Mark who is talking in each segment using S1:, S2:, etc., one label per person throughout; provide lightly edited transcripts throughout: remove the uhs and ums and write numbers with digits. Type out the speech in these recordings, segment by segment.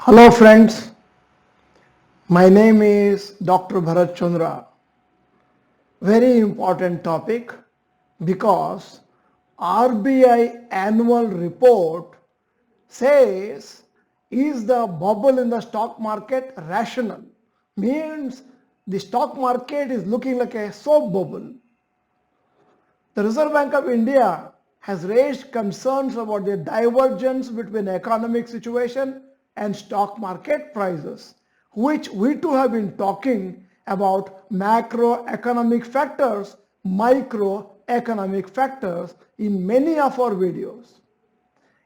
S1: Hello friends, my name is Dr. Bharat Chandra. Very important topic because RBI annual report says is the bubble in the stock market rational? Means the stock market is looking like a soap bubble. The Reserve Bank of India has raised concerns about the divergence between economic situation and stock market prices, which we too have been talking about macroeconomic factors, microeconomic factors in many of our videos.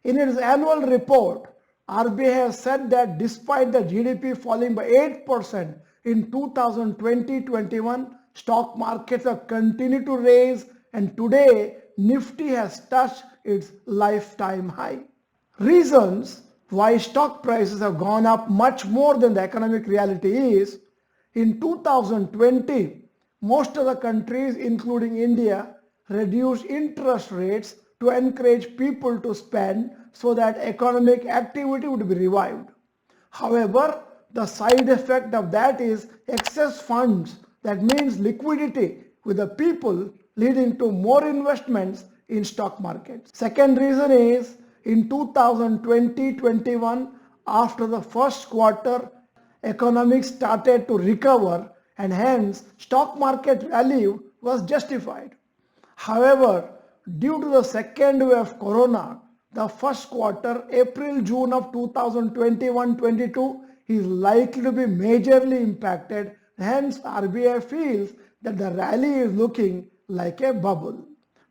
S1: In its annual report, RBI has said that despite the GDP falling by 8% in 2020-21, stock markets have continued to raise and today Nifty has touched its lifetime high. Reasons why stock prices have gone up much more than the economic reality is, in 2020, most of the countries including India reduced interest rates to encourage people to spend so that economic activity would be revived. However, the side effect of that is excess funds, that means liquidity with the people, leading to more investments in stock markets. Second reason is in 2020-21, after the first quarter, economics started to recover and hence stock market value was justified. However, due to the second wave of corona, the first quarter, April-June of 2021-22 is likely to be majorly impacted. Hence, RBI feels that the rally is looking like a bubble.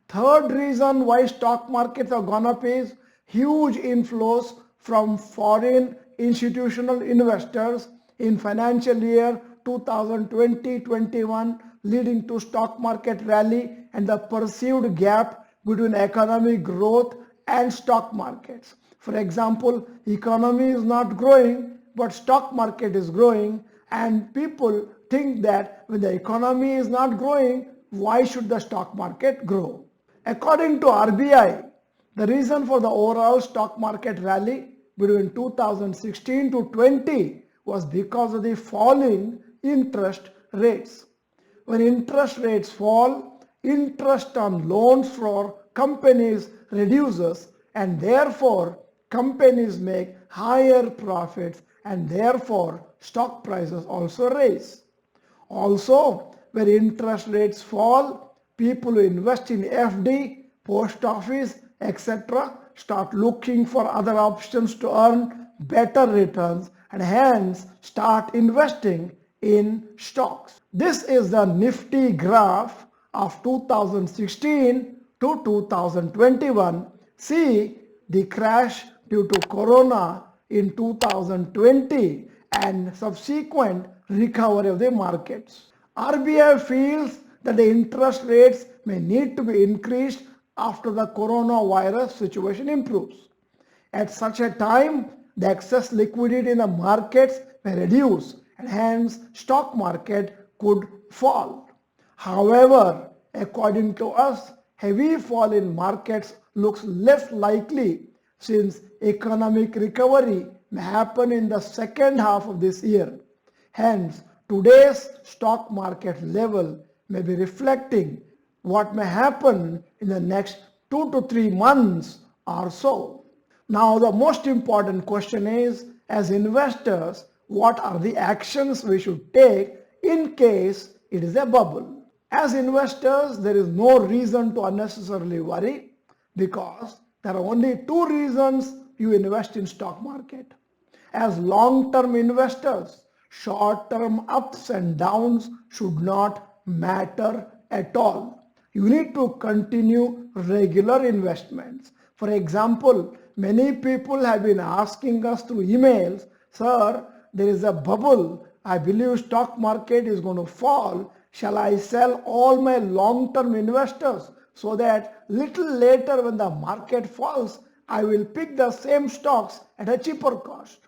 S1: Third reason why stock markets have gone up is huge inflows from foreign institutional investors in financial year 2020-21, leading to stock market rally and the perceived gap between economic growth and stock markets. For example, economy is not growing but stock market is growing, and people think that when the economy is not growing, why should the stock market grow? According to RBI, the reason for the overall stock market rally between 2016 to 20 was because of the falling interest rates. When interest rates fall, interest on loans for companies reduces and therefore companies make higher profits and therefore stock prices also rise. Also, when interest rates fall, people who invest in FD, post office, etc. start looking for other options to earn better returns and hence start investing in stocks. This is the Nifty graph of 2016 to 2021. See the crash due to corona in 2020 and subsequent recovery of the markets. RBI feels that the interest rates may need to be increased after the coronavirus situation improves. At such a time, the excess liquidity in the markets may reduce and hence stock market could fall. However, according to us, heavy fall in markets looks less likely since economic recovery may happen in the second half of this year. Hence, today's stock market level may be reflecting what may happen in the next 2 to 3 months or so. Now, the most important question is, as investors, what are the actions we should take in case it is a bubble? As investors, there is no reason to unnecessarily worry because there are only two reasons you invest in stock market. As long-term investors, short-term ups and downs should not matter at all. You need to continue regular investments. For example, many people have been asking us through emails, sir, there is a bubble. I believe stock market is going to fall. Shall I sell all my long-term investors so that little later when the market falls, I will pick the same stocks at a cheaper cost?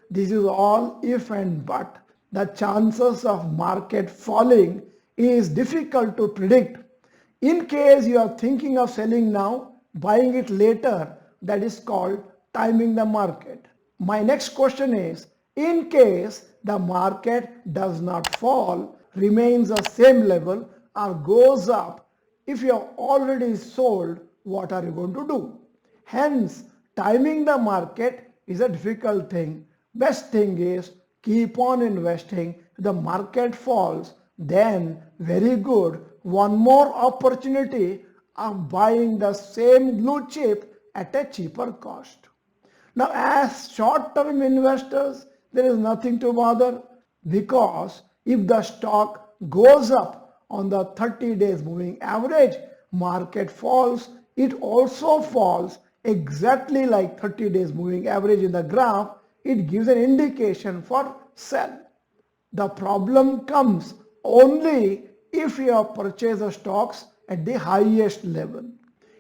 S1: This is all if and but. The chances of market falling is difficult to predict. In case you are thinking of selling now, buying it later, that is called timing the market. My next question is, in case the market does not fall, remains the same level or goes up, if you have already sold, what are you going to do? Hence, timing the market is a difficult thing. Best thing is keep on investing. The market falls, then very good. One more opportunity of buying the same blue chip at a cheaper cost. Now, as short-term investors, there is nothing to bother, because if the stock goes up on the 30 days moving average, market falls, it also falls exactly like 30 days moving average in the graph. It gives an indication for sell. The problem comes only if you have purchased the stocks at the highest level.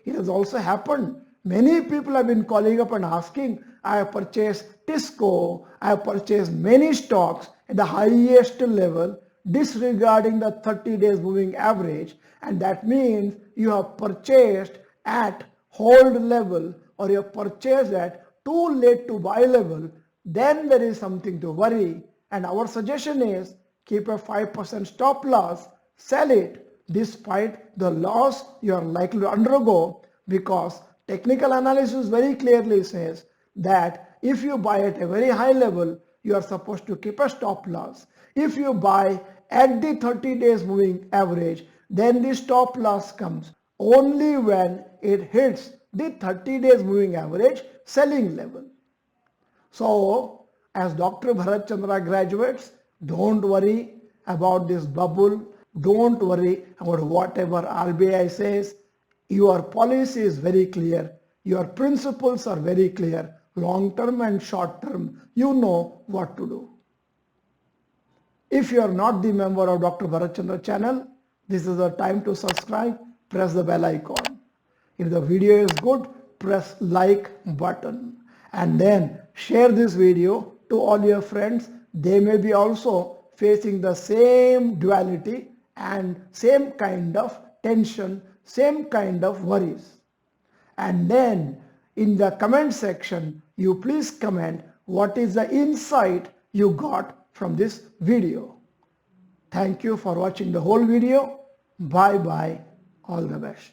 S1: It has also happened. Many people have been calling up and asking, I have purchased Tisco, I have purchased many stocks at the highest level, disregarding the 30 days moving average, and that means you have purchased at hold level, or you have purchased at too late to buy level. Then there is something to worry, and our suggestion is keep a 5% stop loss, sell it despite the loss you are likely to undergo, because technical analysis very clearly says that if you buy at a very high level, you are supposed to keep a stop loss. If you buy at the 30 days moving average, then the stop loss comes only when it hits the 30 days moving average selling level. So, as Dr. Bharat Chandra graduates, don't worry about this bubble. Don't worry about whatever RBI says. Your policy is very clear. Your principles are very clear. Long term and short term, you know what to do. If you are not the member of Dr. Bharat Chandra channel, this is the time to subscribe. Press the bell icon. If the video is good, press like button, and then share this video to all your friends. They may be also facing the same duality and same kind of tension, same kind of worries. And then in the comment section, you please comment what is the insight you got from this video. Thank you for watching the whole video. Bye bye. All the best.